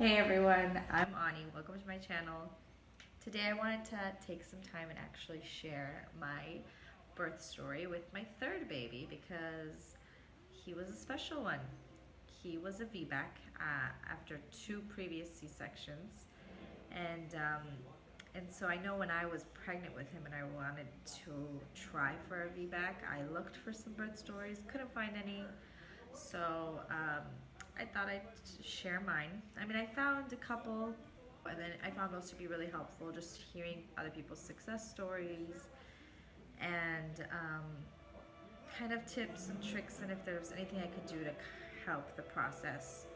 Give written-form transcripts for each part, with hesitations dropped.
Hey everyone, I'm Ani. Welcome to my channel. Today I wanted to take some time and actually share my birth story with my third baby because he was a special one. He was a VBAC after 2 previous C-sections, and so I know when I was pregnant with him and I wanted to try for a VBAC, I looked for some birth stories, couldn't find any, so I thought I'd share mine. I mean, I found a couple, and then I found those to be really helpful, just hearing other people's success stories and kind of tips and tricks, and if there's anything I could do to help the process.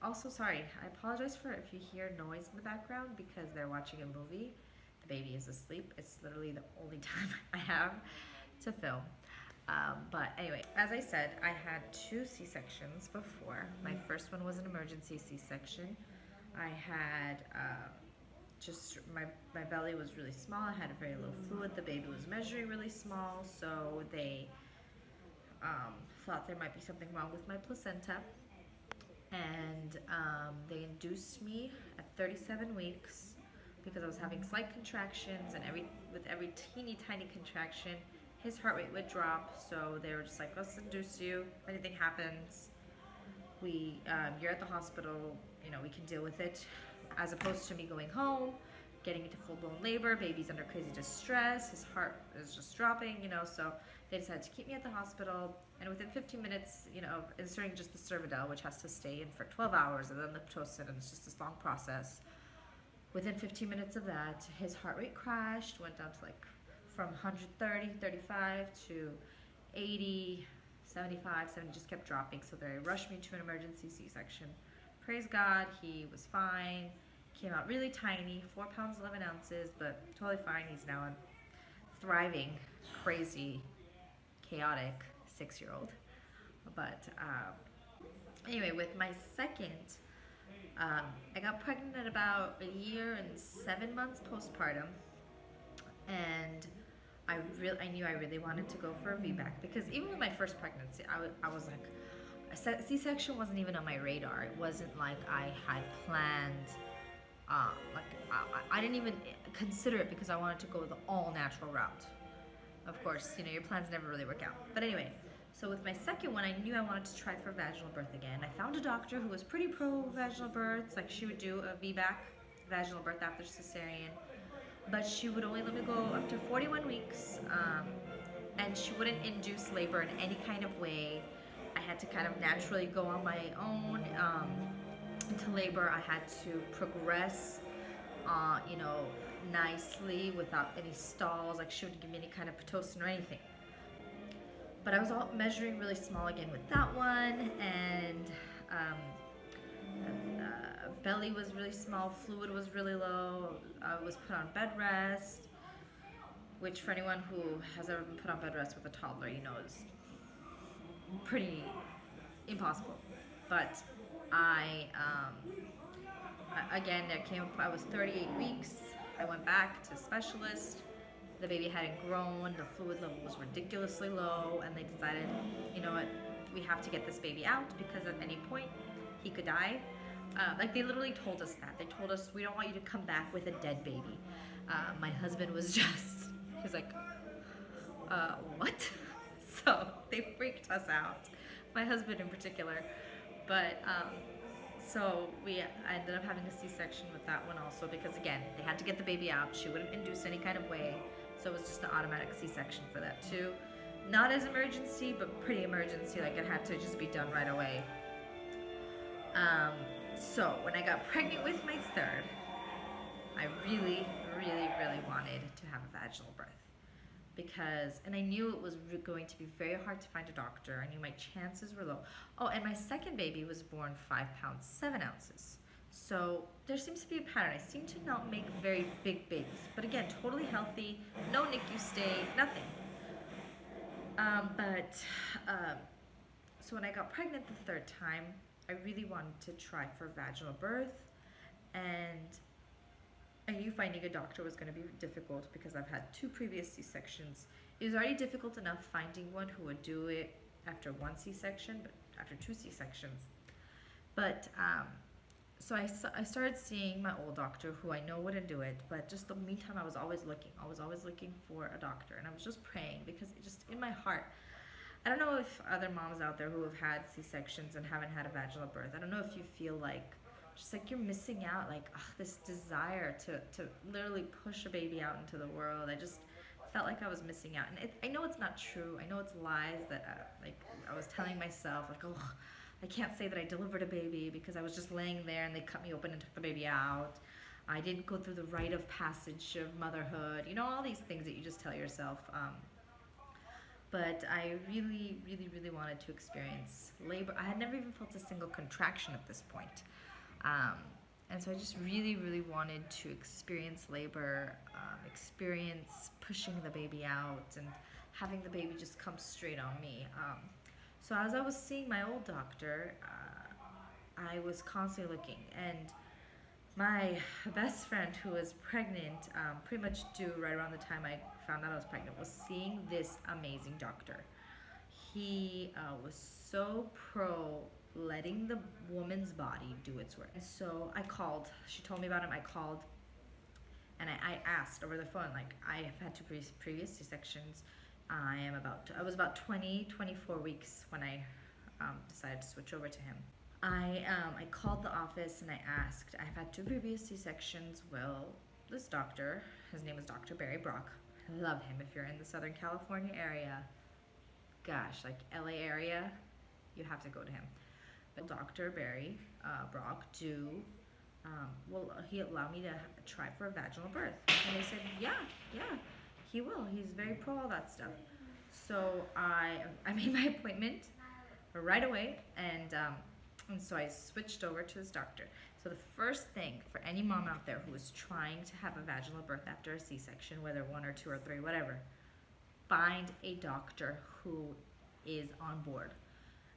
Also, sorry, I apologize for if you hear noise in the background because they're watching a movie. The baby is asleep. It's literally the only time I have to film. But anyway, as I said, I had 2 C-sections before. My first one was an emergency C-section. I had just, my belly was really small. I had very low fluid. The baby was measuring really small, so they thought there might be something wrong with my placenta. And they induced me at 37 weeks because I was having slight contractions, and with every teeny tiny contraction, his heart rate would drop. So they were just like, let's induce you. If anything happens, you're at the hospital, we can deal with it. As opposed to me going home, getting into full-blown labor, baby's under crazy distress, his heart is just dropping, so they decided to keep me at the hospital. And within 15 minutes, inserting just the Cervidil, which has to stay in for 12 hours, and then the pitocin, and it's just this long process. Within 15 minutes of that, his heart rate crashed, went down to from 130, 35 to 80, 75, 70, just kept dropping. So they rushed me to an emergency C-section. Praise God, he was fine. Came out really tiny, 4 pounds, 11 ounces, but totally fine. He's now a thriving, crazy, chaotic 6-year-old. But anyway, with my second, I got pregnant at about 1 year and 7 months postpartum, and I knew I really wanted to go for a VBAC because even with my first pregnancy, I was like, a C-section wasn't even on my radar. It wasn't like I had planned. I didn't even consider it because I wanted to go the all-natural route. Of course, your plans never really work out. But anyway, so with my second one, I knew I wanted to try for vaginal birth again. I found a doctor who was pretty pro vaginal births. Like, she would do a VBAC, vaginal birth after cesarean, but she would only let me go up to 41 weeks, and she wouldn't induce labor in any kind of way. I had to kind of naturally go on my own into labor. I had to progress, nicely without any stalls. Like, she wouldn't give me any kind of pitocin or anything. But I was all measuring really small again with that one, and belly was really small, fluid was really low. I was put on bed rest, which for anyone who has ever been put on bed rest with a toddler, is pretty impossible. But again, I was 38 weeks. I went back to a specialist. The baby hadn't grown, the fluid level was ridiculously low, and they decided, you know what, we have to get this baby out because at any point he could die. They literally told us that. They told us, we don't want you to come back with a dead baby. My husband was just, he's like, what? So they freaked us out, my husband in particular. But so I ended up having a C-section with that one also because, again, they had to get the baby out. She wouldn't induce any kind of way, so it was just an automatic C-section for that too. Not as emergency, but pretty emergency. Like, it had to just be done right away. So when I got pregnant with my third, I really, really, really wanted to have a vaginal birth and I knew it was going to be very hard to find a doctor. I knew my chances were low. Oh, and my second baby was born 5 pounds, 7 ounces. So there seems to be a pattern. I seem to not make very big babies, but again, totally healthy, no NICU stay, nothing. So when I got pregnant the third time, I really wanted to try for vaginal birth, and I knew finding a doctor was going to be difficult because I've had 2 previous C-sections. It was already difficult enough finding one who would do it after 1 C-section, but after 2 C-sections. But I started seeing my old doctor, who I know wouldn't do it, but just the meantime, I was always looking. I was always looking for a doctor, and I was just praying because it just in my heart. I don't know if other moms out there who have had C-sections and haven't had a vaginal birth, I don't know if you feel like, just like you're missing out, like this desire to literally push a baby out into the world. I just felt like I was missing out. And I know it's not true. I know it's lies that like I was telling myself, like, oh, I can't say that I delivered a baby because I was just laying there and they cut me open and took the baby out. I didn't go through the rite of passage of motherhood. You know, all these things that you just tell yourself. But I really, really, really wanted to experience labor. I had never even felt a single contraction at this point. And so I just really, really wanted to experience labor, experience pushing the baby out and having the baby just come straight on me. So as I was seeing my old doctor, I was constantly looking, and my best friend who was pregnant, pretty much due right around the time I found out I was pregnant, was seeing this amazing doctor. He was so pro letting the woman's body do its work. And so I called. She told me about him. I called, and I asked over the phone, like, I have had two previous C-sections. I was about 24 weeks when I decided to switch over to him. I called the office and I asked, I've had two previous C-sections. Will this doctor, his name is Dr. Barry Brock, I love him. If you're in the Southern California area, gosh, like LA area, you have to go to him. But Dr. Barry Brock will he allow me to try for a vaginal birth? And they said, yeah, he will. He's very pro all that stuff. So I made my appointment right away, and so I switched over to this doctor. So the first thing for any mom out there who is trying to have a vaginal birth after a C-section, whether 1 or 2 or 3, whatever, find a doctor who is on board.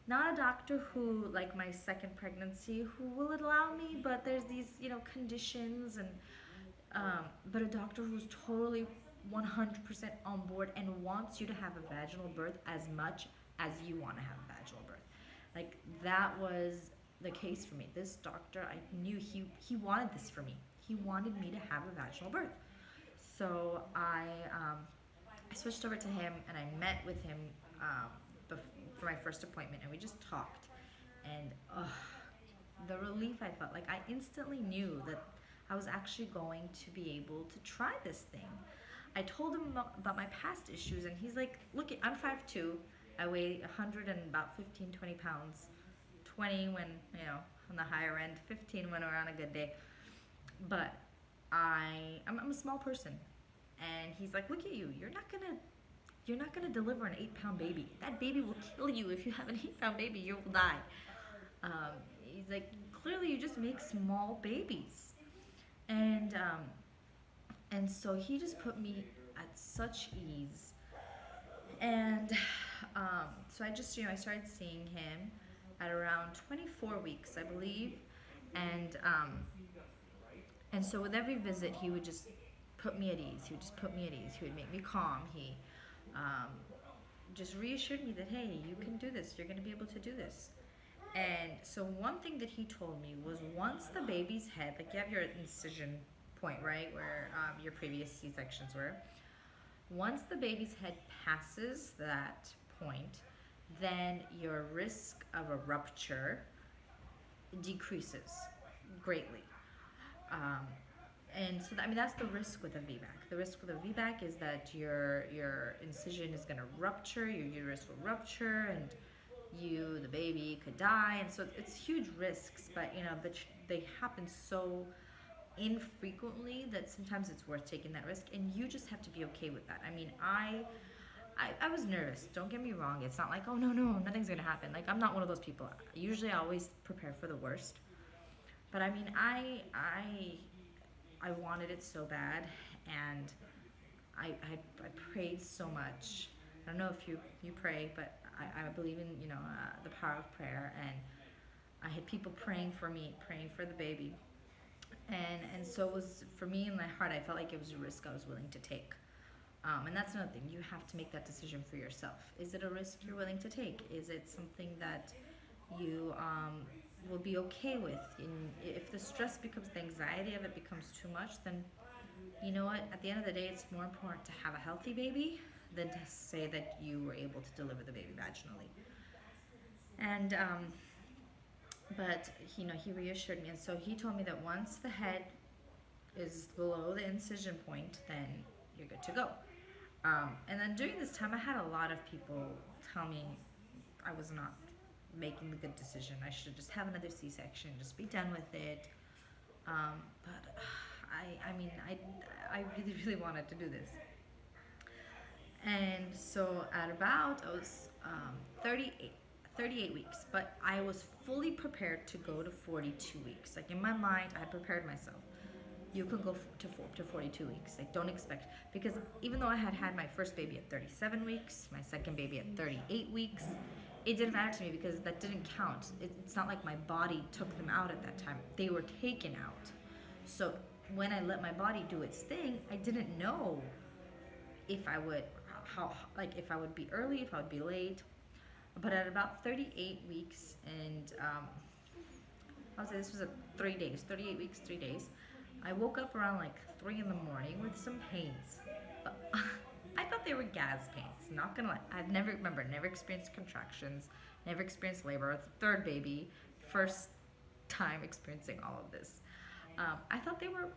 Not a doctor who, like my second pregnancy, who will allow me, but there's these, conditions, and but a doctor who's totally 100% on board and wants you to have a vaginal birth as much as you want to have a vaginal birth. Like, that was the case for me. This doctor, I knew he wanted this for me. He wanted me to have a vaginal birth. So I switched over to him, and I met with him for my first appointment, and we just talked. And the relief I felt, like I instantly knew that I was actually going to be able to try this thing. I told him about my past issues, and he's like, look, I'm 5'2", I weigh 100 and about 15, 20 pounds, 20 when, on the higher end, 15 when we're on a good day. But I'm a small person. And he's like, look at you, you're not gonna deliver an 8-pound baby. That baby will kill you. If you have an 8-pound baby, you will die. He's like, clearly you just make small babies. And so he just put me at such ease. And so I just, I started seeing him at around 24 weeks, I believe. And so with every visit, he would just put me at ease. He would just put me at ease. He would make me calm. He just reassured me that, hey, you can do this. You're going to be able to do this. And so one thing that he told me was, once the baby's head, like you have your incision point, right, where your previous C-sections were, once the baby's head passes that point, then your risk of a rupture decreases greatly. And so, that's the risk with a VBAC. The risk with a VBAC is that your incision is going to rupture, your uterus will rupture, and the baby could die. And so it's huge risks, but they happen so infrequently that sometimes it's worth taking that risk, and you just have to be okay with that. I was nervous, don't get me wrong. It's not like, oh no, nothing's gonna happen. Like, I'm not one of those people. Usually I always prepare for the worst, but I wanted it so bad, and I prayed so much. I don't know if you pray, but I believe in the power of prayer, and I had people praying for me, praying for the baby. And so it was, for me in my heart, I felt like it was a risk I was willing to take. And that's another thing. You have to make that decision for yourself. Is it a risk you're willing to take? Is it something that you will be okay with. And if the stress becomes, the anxiety of it becomes too much, then you know what? At the end of the day, it's more important to have a healthy baby than to say that you were able to deliver the baby vaginally. And but he reassured me, and so he told me that once the head is below the incision point, then you're good to go. And then during this time, I had a lot of people tell me I was not making the good decision. I should just have another C-section, just be done with it. But I really, really wanted to do this. And so at about, I was 38 weeks, but I was fully prepared to go to 42 weeks. Like in my mind, I had prepared myself. You can go to 42 weeks. Like don't expect, because even though I had had my first baby at 37 weeks, my second baby at 38 weeks, it didn't matter to me because that didn't count. It's not like my body took them out at that time. They were taken out. So when I let my body do its thing, I didn't know if I would, if I would be early, if I would be late. But at about 38 weeks, and I would say this was 3 days, 38 weeks, 3 days, I woke up around like 3 in the morning with some pains. But I thought they were gas pains, not gonna lie. Never experienced contractions, never experienced labor. It's the third baby, first time experiencing all of this. I thought they were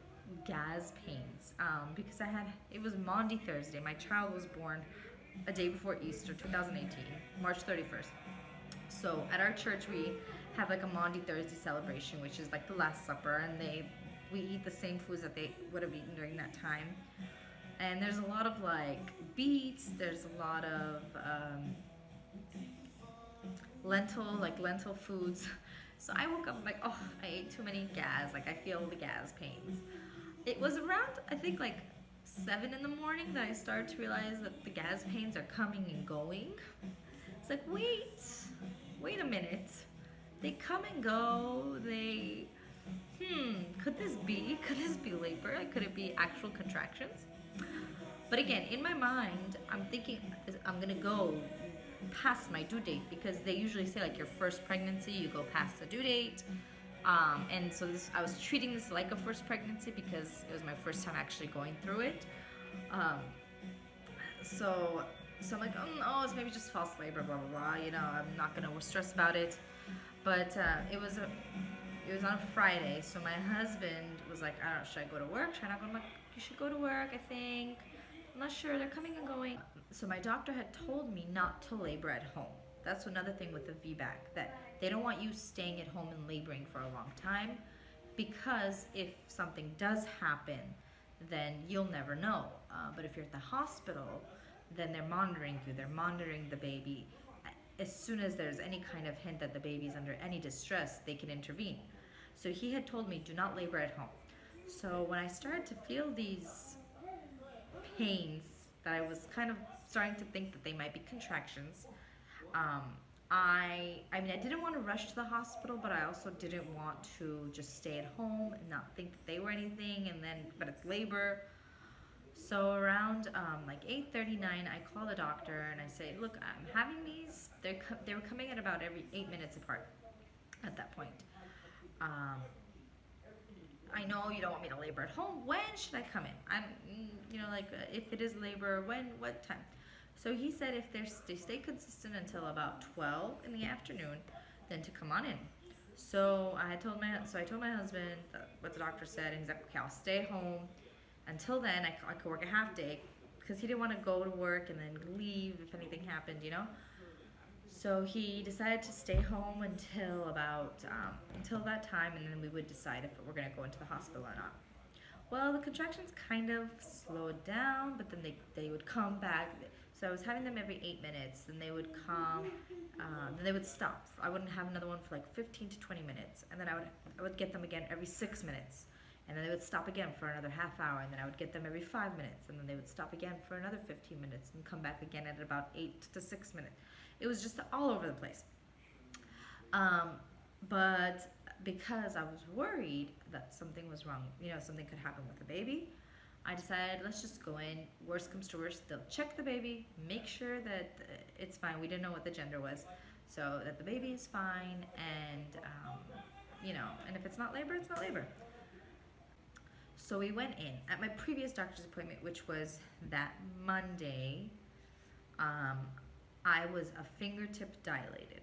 gas pains because it was Maundy Thursday. My child was born a day before Easter, 2018, March 31st. So at our church, we have like a Maundy Thursday celebration, which is like the Last Supper, and we eat the same foods that they would have eaten during that time. And there's a lot of like beets, there's a lot of lentil foods. So I woke up like, oh, I ate too many gas, like I feel the gas pains. It was around, I think like 7 in the morning that I started to realize that the gas pains are coming and going. It's like, wait a minute. They come and go, could this be labor? Like, could it be actual contractions? But again, in my mind, I'm thinking I'm gonna go past my due date, because they usually say like your first pregnancy, you go past the due date. And so I was treating this like a first pregnancy because it was my first time actually going through it. So I'm like, oh no, it's maybe just false labor, blah blah blah. I'm not gonna stress about it. But it was on a Friday, so my husband was like, I don't know, should I go to work? Should I not go? I'm like, you should go to work, I think. I'm not sure, they're coming and going. So my doctor had told me not to labor at home. That's another thing with the VBAC, that they don't want you staying at home and laboring for a long time, because if something does happen, then you'll never know. But if you're at the hospital, then they're monitoring you, they're monitoring the baby. As soon as there's any kind of hint that the baby's under any distress, they can intervene. So he had told me, do not labor at home. So when I started to feel these pains, that I was kind of starting to think that they might be contractions, I didn't want to rush to the hospital, but I also didn't want to just stay at home and not think that they were anything, but it's labor. So around like 8:39, I called the doctor and I said, look, I'm having these. They were coming at about every 8 minutes apart at that point. I know you don't want me to labor at home. When should I come in? If it is labor, what time? So he said if they stay consistent until about 12 in the afternoon, then to come on in. So I told my husband what the doctor said, and he's like, okay, I'll stay home. Until then, I could work a half day, because he didn't want to go to work and then leave if anything happened, So he decided to stay home until that time, and then we would decide if we're going to go into the hospital or not. Well, the contractions kind of slowed down, but then they would come back. So I was having them every 8 minutes, then they would come, then they would stop. I wouldn't have another one for like 15 to 20 minutes, and then I would get them again every 6 minutes. And then they would stop again for another half hour, and then I would get them every 5 minutes, and then they would stop again for another 15 minutes and come back again at about 8 to 6 minutes. It was just all over the place. But because I was worried that something was wrong, something could happen with the baby, I decided, let's just go in. Worst comes to worst, they'll check the baby, make sure that it's fine. We didn't know what the gender was. so that the baby is fine, and and if it's not labor, it's not labor. So we went in at my previous doctor's appointment, which was that Monday. I was a fingertip dilated.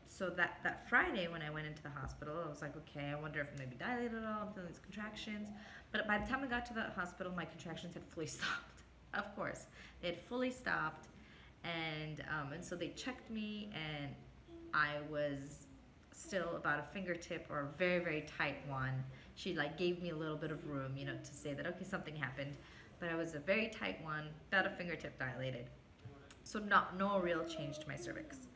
So that Friday when I went into the hospital, I was like, okay, I wonder if I'm maybe dilated at all. I'm feeling these contractions. But by the time I got to the hospital, my contractions had fully stopped. Of course, they had fully stopped, and so they checked me, and I was still about a fingertip or a very, very tight one. She gave me a little bit of room, to say that okay, something happened, but I was a very tight one, about a fingertip dilated. So no real change to my cervix.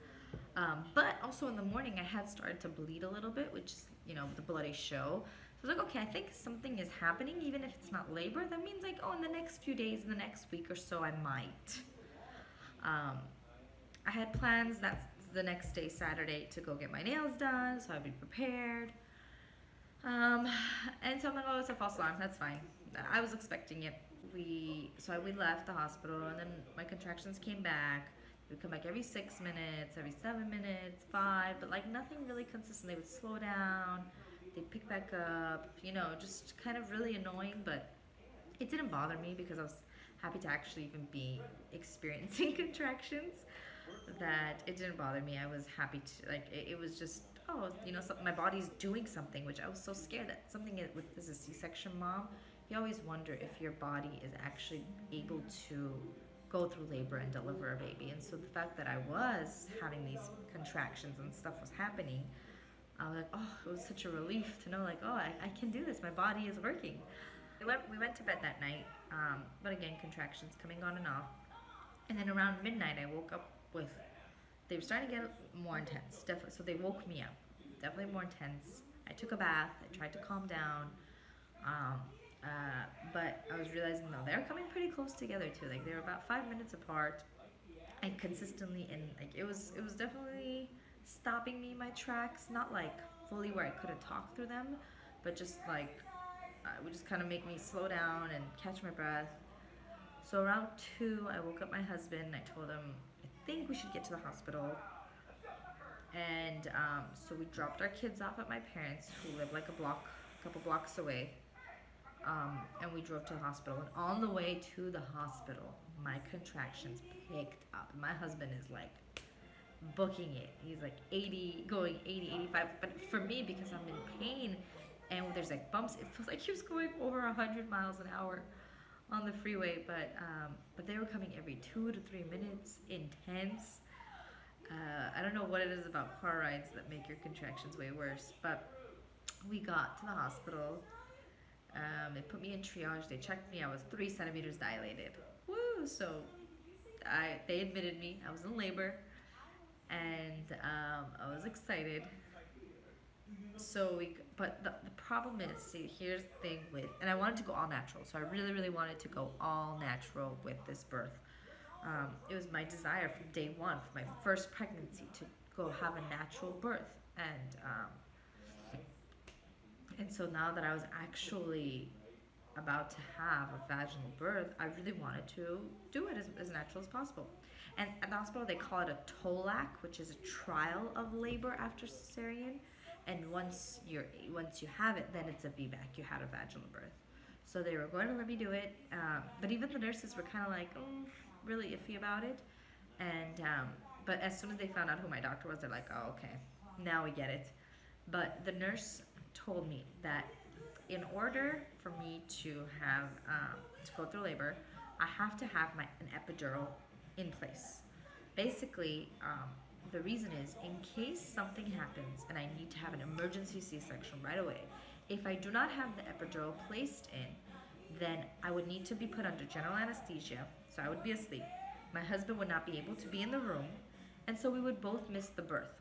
But also in the morning, I had started to bleed a little bit, which is, the bloody show. So I was like, okay, I think something is happening, even if it's not labor. That means in the next few days, in the next week or so, I might. I had plans that's the next day, Saturday, to go get my nails done, so I'd be prepared. And so I'm like, oh, it's a false alarm. That's fine. I was expecting it. We left the hospital, and then my contractions came back. They would come back every 6 minutes, every 7 minutes, 5, but nothing really consistent. They would slow down, they'd pick back up, just kind of really annoying, but it didn't bother me because I was happy to actually even be experiencing contractions, that it didn't bother me. I was happy to, it was just, my body's doing something, which I was so scared that something as a C-section mom, you always wonder if your body is actually able to go through labor and deliver a baby. And so the fact that I was having these contractions and stuff was happening, I was like, oh, it was such a relief to know, I can do this. My body is working. We went to bed that night, but again, contractions coming on and off. And then around midnight, I woke up with, they were starting to get more intense, definitely. So they woke me up, definitely more intense. I took a bath, I tried to calm down. But I was realizing, no, they were coming pretty close together too. They were about 5 minutes apart, and consistently, and it was definitely stopping me in my tracks. Not fully where I couldn't talk through them, but just it would just kind of make me slow down and catch my breath. So around 2, I woke up my husband. I told him I think we should get to the hospital, and so we dropped our kids off at my parents, who live a couple blocks away. And we drove to the hospital, and on the way to the hospital, my contractions picked up. My husband is booking it. He's 80, going 80, 85. But for me, because I'm in pain and there's bumps, it feels like he was going over 100 miles an hour on the freeway. But they were coming every 2 to 3 minutes, intense. I don't know what it is about car rides that make your contractions way worse. But we got to the hospital. They put me in triage. They checked me. I was 3 centimeters dilated. Woo! So they admitted me. I was in labor, and I was excited. But the problem is, see, here's the thing and I wanted to go all natural. So I really, really wanted to go all natural with this birth. It was my desire from day one, for my first pregnancy, to go have a natural birth, and so now that I was actually about to have a vaginal birth, I really wanted to do it as natural as possible. And at the hospital, they call it a TOLAC, which is a trial of labor after cesarean. And once you have it, then it's a VBAC. You had a vaginal birth. So they were going to let me do it, but even the nurses were kind of really iffy about it. And but as soon as they found out who my doctor was, they're like, oh, okay, now we get it. But the nurse told me that in order for me to have to go through labor, I have to have an epidural in place. Basically, the reason is in case something happens and I need to have an emergency C-section right away. If I do not have the epidural placed in, then I would need to be put under general anesthesia, so I would be asleep. My husband would not be able to be in the room, and so we would both miss the birth.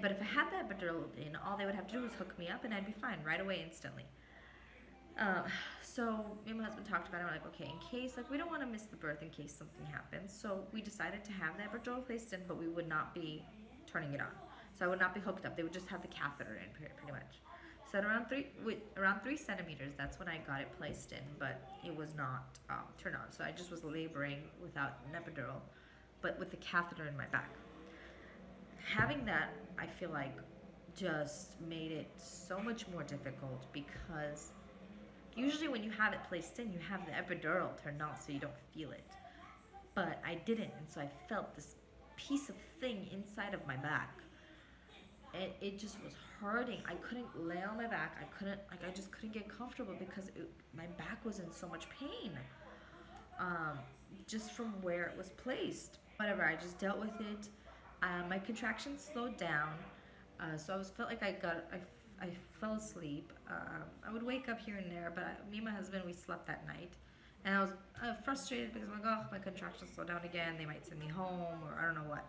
But if I had the epidural in, all they would have to do was hook me up, and I'd be fine right away, instantly. So me and my husband talked about it. We're like, okay, in case, we don't want to miss the birth in case something happens. So we decided to have the epidural placed in, but we would not be turning it on. So I would not be hooked up. They would just have the catheter in, pretty much. So at around 3 centimeters, that's when I got it placed in, but it was not turned on. So I just was laboring without an epidural, but with the catheter in my back. having that, I feel like, just made it so much more difficult because usually when you have it placed in, you have the epidural turned on so you don't feel it. But I didn't, and so I felt this piece of thing inside of my back. And it just was hurting. I couldn't lay on my back. I just couldn't get comfortable because my back was in so much pain. Just from where it was placed. Whatever, I just dealt with it. My contractions slowed down. So I felt like I fell asleep. I would wake up here and there, but me and my husband, we slept that night. And I was frustrated because I'm like, oh, my contractions slowed down again. They might send me home or I don't know what.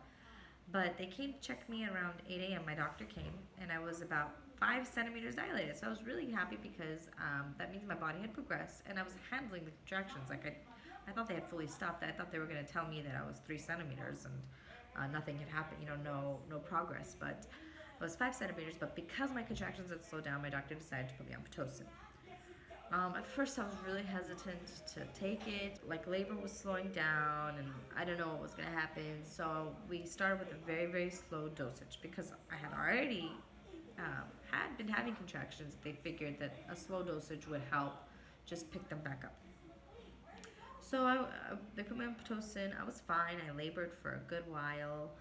But they came to check me around 8 a.m. My doctor came, and I was about 5 centimeters dilated. So I was really happy because that means my body had progressed, and I was handling the contractions. Like I thought they had fully stopped. I thought they were going to tell me that I was 3 centimeters and nothing had happened. You know, no progress. But it was 5 centimeters. But because my contractions had slowed down, my doctor decided to put me on pitocin. At first I was really hesitant to take it, like labor was slowing down and I don't know what was going to happen, so we started with a very, very slow dosage because I had already had been having contractions. They figured that a slow dosage would help just pick them back up. So they put me on pitocin. I was fine. I labored for a good while,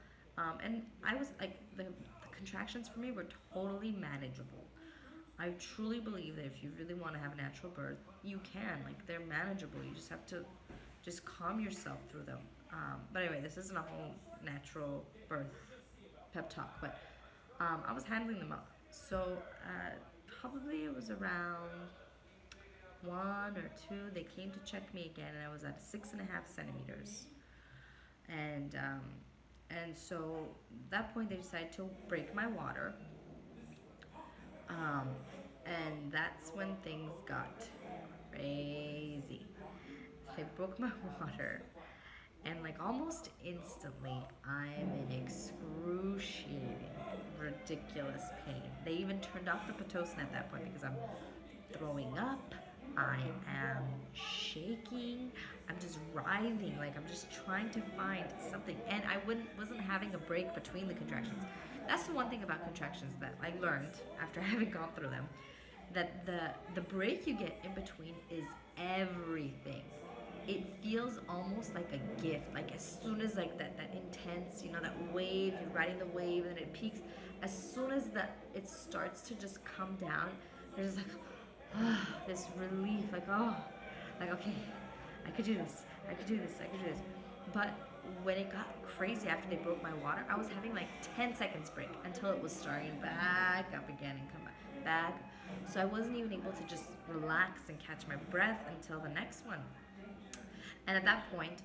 and I was like, the contractions for me were totally manageable. I truly believe that if you really want to have a natural birth, you can. Like, they're manageable. You just have to just calm yourself through them. But anyway, this isn't a whole natural birth pep talk, but I was handling them up. So probably it was around 1 or 2, they came to check me again, and I was at 6.5 centimeters. And so at that point, they decided to break my water. And that's when things got crazy. They broke my water, and like almost instantly, I'm in excruciating, ridiculous pain. They even turned off the pitocin at that point because I'm throwing up, I am shaking, I'm just writhing, like I'm just trying to find something, and I wasn't having a break between the contractions. That's the one thing about contractions that I learned after having gone through them, that the break you get in between is everything. It feels almost like a gift. Like as soon as like that intense, that wave, you're riding the wave and it peaks, as soon as it starts to just come down, there's like this relief, like okay, I could do this, I could do this, I could do this. But when it got crazy after they broke my water, I was having like 10 seconds break until it was starting back up again and come back. So I wasn't even able to just relax and catch my breath until the next one. And at that point,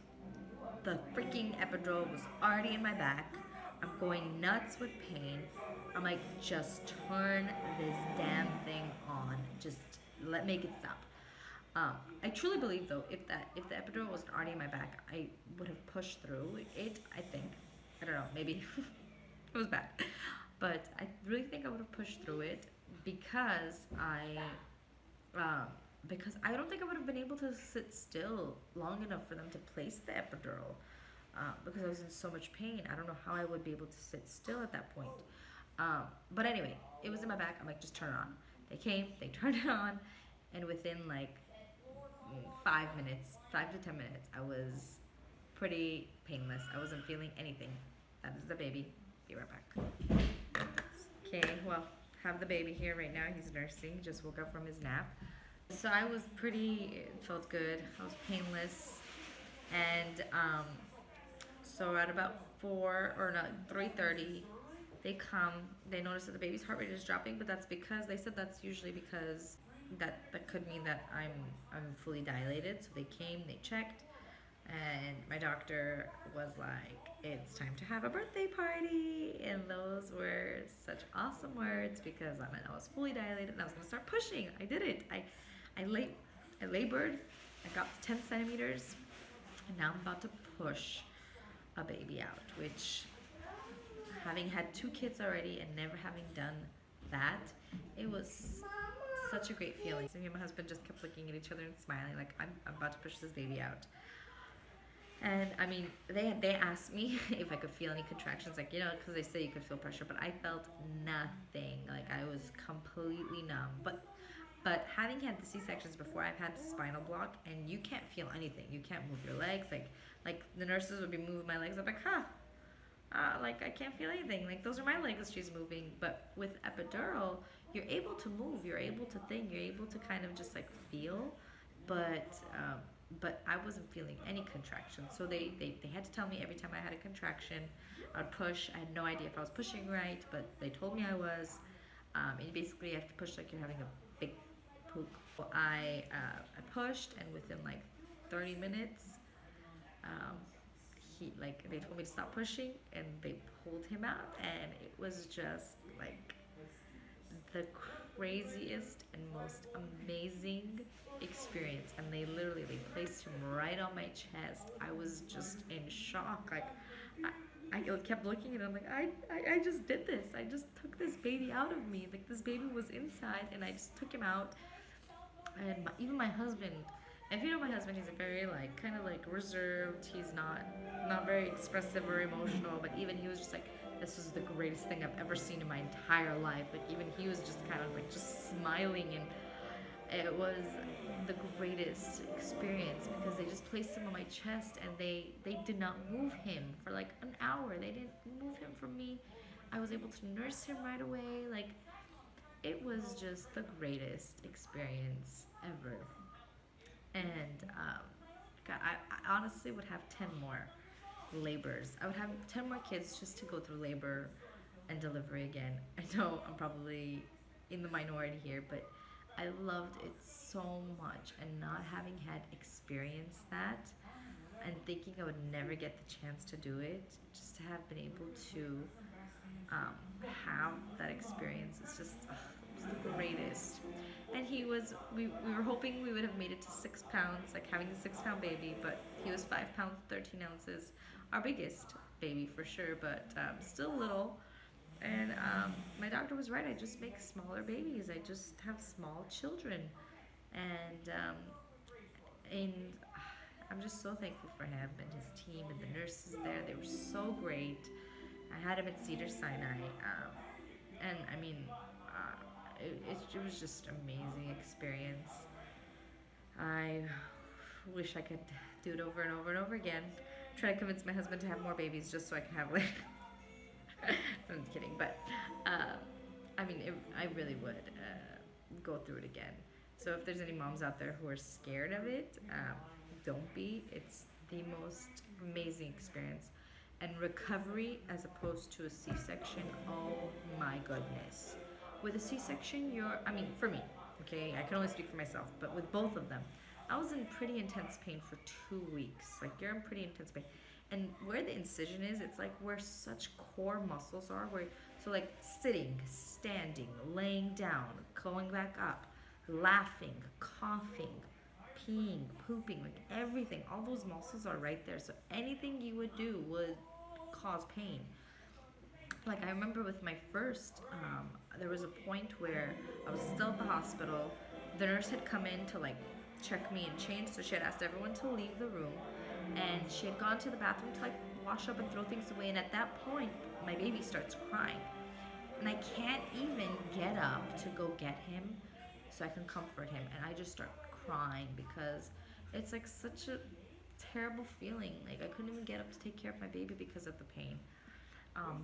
the freaking epidural was already in my back. I'm going nuts with pain. I'm like, just turn this damn thing on. Just make it stop. I truly believe though, if the epidural wasn't already in my back, I would have pushed through it. I think, I don't know, maybe it was bad, but I really think I would have pushed through it because I don't think I would have been able to sit still long enough for them to place the epidural because I was in so much pain. I don't know how I would be able to sit still at that point. But anyway, it was in my back. I'm like, just turn it on. They came, they turned it on, and within like 5 to 10 minutes, I was pretty painless. I wasn't feeling anything. That is the baby. Be right back. Okay, well, have the baby here right now. He's nursing. He just woke up from his nap. So I was it felt good. I was painless. And so at about 3:30, they come. They notice that the baby's heart rate is dropping, but that's because they said that's usually because that could mean that I'm fully dilated. So they came, they checked, and my doctor was like, it's time to have a birthday party. And those were such awesome words because I was fully dilated and I was gonna start pushing. I did it. I labored, I got to 10 centimeters, and now I'm about to push a baby out, which, having had 2 kids already and never having done that, it was such a great feeling. So me and my husband just kept looking at each other and smiling like, I'm about to push this baby out. And I mean, they asked me if I could feel any contractions, like, you know, because they say you could feel pressure, but I felt nothing. Like, I was completely numb. But having had the C-sections before, I've had the spinal block, and you can't feel anything. You can't move your legs. Like the nurses would be moving my legs. I'm like, like I can't feel anything. Like, those are my legs she's moving. But with epidural, you're able to move. You're able to think. You're able to kind of just like feel. But I wasn't feeling any contraction. So they had to tell me every time I had a contraction, I'd push. I had no idea if I was pushing right, but they told me I was. And basically, you have to push like you're having a big poop. So I pushed, and within like 30 minutes, they told me to stop pushing, and they pulled him out, and it was just like the craziest and most amazing experience. And they placed him right on my chest. I was just in shock. Like, I kept looking at him like, I just did this. I just took this baby out of me. Like, this baby was inside, and I just took him out. And even my husband, if you know my husband, he's a very like kind of like reserved. He's not very expressive or emotional. But even he was just like, this was the greatest thing I've ever seen in my entire life. Like, even he was just kind of like just smiling, and it was the greatest experience because they just placed him on my chest, and they did not move him for like an hour. They didn't move him from me. I was able to nurse him right away. Like, it was just the greatest experience ever. And God, I honestly would have 10 more labors. I would have 10 more kids just to go through labor and delivery again. I know I'm probably in the minority here, but I loved it so much. And not having had experienced that and thinking I would never get the chance to do it, just to have been able to have that experience, it's just it was the greatest. And we were hoping we would have made it to 6 pounds, like having the 6-pound baby, but he was 5 pounds 13 ounces, our biggest baby for sure, but still little. And my doctor was right. I just make smaller babies. I just have small children, and I'm just so thankful for him and his team and the nurses there. They were so great. I had him at Cedars-Sinai, and I mean, it was just an amazing experience. I wish I could do it over and over and over again. Try to convince my husband to have more babies just so I can have like. I'm kidding, but I mean, I really would go through it again. So if there's any moms out there who are scared of it, don't be. It's the most amazing experience. And recovery as opposed to a C-section, oh my goodness. With a C-section, for me, okay, I can only speak for myself, but with both of them, I was in pretty intense pain for 2 weeks. Like, you're in pretty intense pain. And where the incision is, it's like where such core muscles are. So like sitting, standing, laying down, going back up, laughing, coughing, peeing, pooping, like everything. All those muscles are right there. So anything you would do would cause pain. Like, I remember with my first, there was a point where I was still at the hospital. The nurse had come in to like check me and change, so she had asked everyone to leave the room, and she had gone to the bathroom to like wash up and throw things away. And at that point, my baby starts crying, and I can't even get up to go get him so I can comfort him, and I just start crying because it's like such a terrible feeling. Like, I couldn't even get up to take care of my baby because of the pain.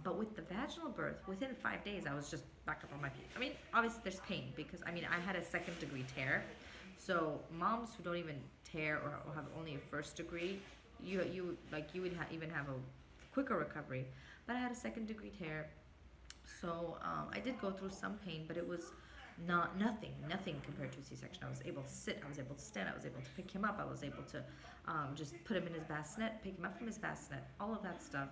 But with the vaginal birth, within 5 days, I was just back up on my feet. I mean, obviously there's pain because, I mean, I had a 2nd degree tear. So moms who don't even tear or have only a 1st degree, you would even have a quicker recovery. But I had a 2nd degree tear. So I did go through some pain, but it was nothing compared to a C-section. I was able to sit, I was able to stand, I was able to pick him up, I was able to just put him in his bassinet, pick him up from his bassinet, all of that stuff.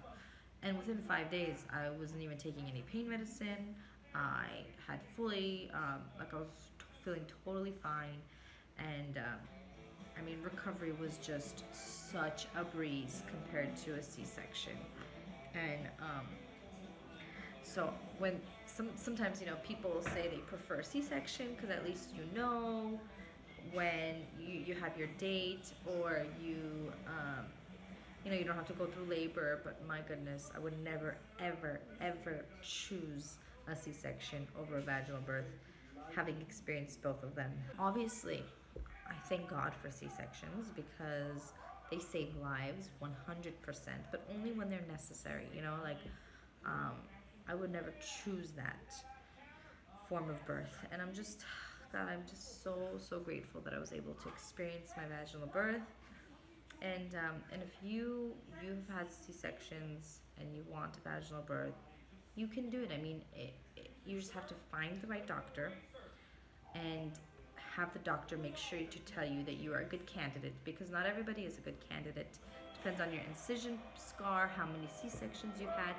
And within 5 days, I wasn't even taking any pain medicine. I had fully, I was feeling totally fine. And I mean, recovery was just such a breeze compared to a C-section. And so when sometimes, you know, people say they prefer C-section because at least you know when you have your date, or you you know, you don't have to go through labor, but my goodness, I would never, ever, ever choose a C-section over a vaginal birth, having experienced both of them. Obviously, I thank God for C-sections because they save lives 100%, but only when they're necessary, you know, like, I would never choose that form of birth. And I'm just, God, I'm just so grateful that I was able to experience my vaginal birth. And if you've had C-sections and you want a vaginal birth, you can do it. I mean, you just have to find the right doctor and have the doctor make sure to tell you that you are a good candidate, because not everybody is a good candidate. Depends on your incision scar, how many C-sections you've had,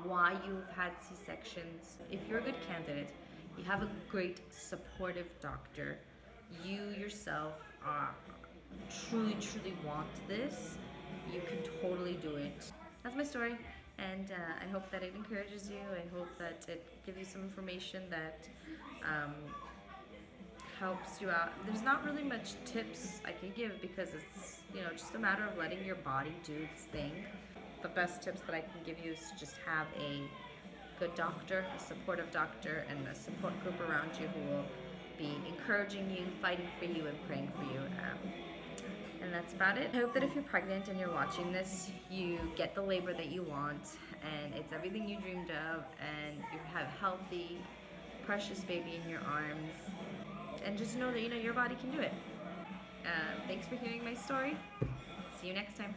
why you've had C-sections. If you're a good candidate, you have a great supportive doctor, you yourself truly want this, you can totally do it. That's my story, and I hope that it encourages you. I hope that it gives you some information that helps you out. There's not really much tips I can give because it's, you know, just a matter of letting your body do its thing. The best tips that I can give you is to just have a good doctor, a supportive doctor, and a support group around you who will be encouraging you, fighting for you, and praying for you. And that's about it. I hope that if you're pregnant and you're watching this, you get the labor that you want, and it's everything you dreamed of, and you have a healthy, precious baby in your arms. And just know that, you know, your body can do it. Thanks for hearing my story. See you next time.